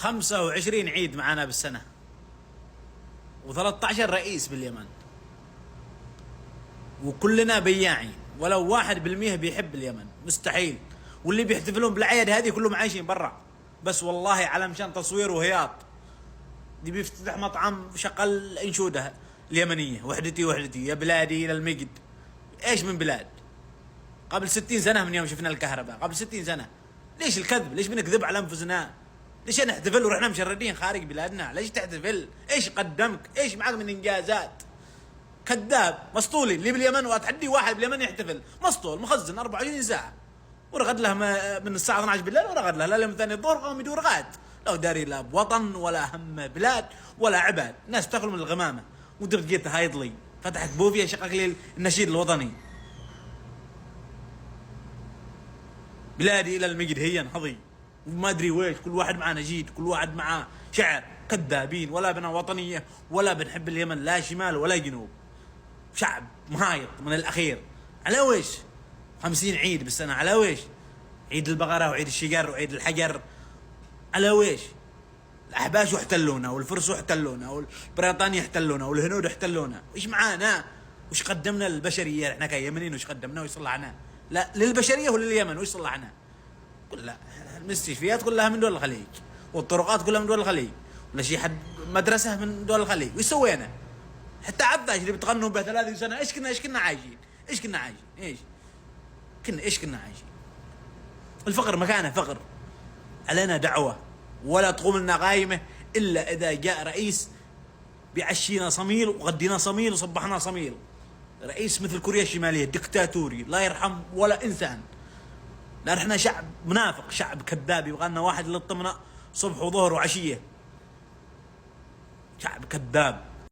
25 عيد معانا بالسنة، و13 رئيس باليمن، وكلنا بياعين، ولو 1% بيحب اليمن مستحيل. واللي بيحتفلون بالأعياد هذه كلهم عايشين برا، بس والله على مشان تصوير وهياط. دي بيفتتح مطعم شغل انشوده اليمنية، وحدتي وحدتي يا بلادي إلى المجد. ايش من بلاد؟ قبل 60 سنة من يوم شفنا الكهرباء، قبل 60 سنة. ليش الكذب؟ ليش بنكذب على انفسنا؟ ليش نحتفل ورحنا مشردين خارج بلادنا؟ ليش تحتفل؟ ايش قدمك؟ ايش معك من انجازات؟ كذاب مسطولي. اللي باليمن واتحدي واحد باليمن يحتفل مسطول مخزن 24 ساعة، ورغد له من الساعة 12 بالليل، ورغد له لا من ثاني الظهر قام يدور غاد. لو داري لا بوطن ولا هم بلاد ولا عباد، ناس تاكل من الغمامة ودرت جيت هايضلي فتحت بوفيا شقق لي النشيد الوطني. بلادي الى المجد هي نهضي وما ادري ويش، كل واحد معاه نشيد، كل واحد معاه شعر. كذابين، ولا بنا وطنيه ولا بنحب اليمن، لا شمال ولا جنوب. شعب مهايط من الاخير. على ويش 50 عيد بالسنه؟ على ويش؟ عيد البقره وعيد الشجر وعيد الحجر. على ويش؟ الاحباش احتلونا، والفرس احتلونا، والبريطانيا احتلونا، والهنود احتلونا. ايش معانا؟ وش قدمنا للبشريه احنا كيمنيين؟ وش قدمنا وش صلحنا؟ لا للبشريه ولليمن وش صلحنا؟ كلها المستشفيات كلها من دول الخليج، والطرقات كلها من دول الخليج، ولا شي حد مدرسه من دول الخليج. وش سوينا؟ حتى عباش اللي بتغنوا به 30 سنه ايش كنا عايشين؟ ايش كنا عايشين؟ الفقر مكانه فقر. علينا دعوه، ولا تقوم لنا قايمه الا اذا جاء رئيس بيعشينا صميل وغدينا صميل وصبحنا صميل. رئيس مثل كوريا الشماليه دكتاتوري لا يرحم ولا انسان. لا احنا شعب منافق، شعب كذاب، يبغى لنا واحد اللي يطمنا صبح وظهر وعشيه. شعب كذاب.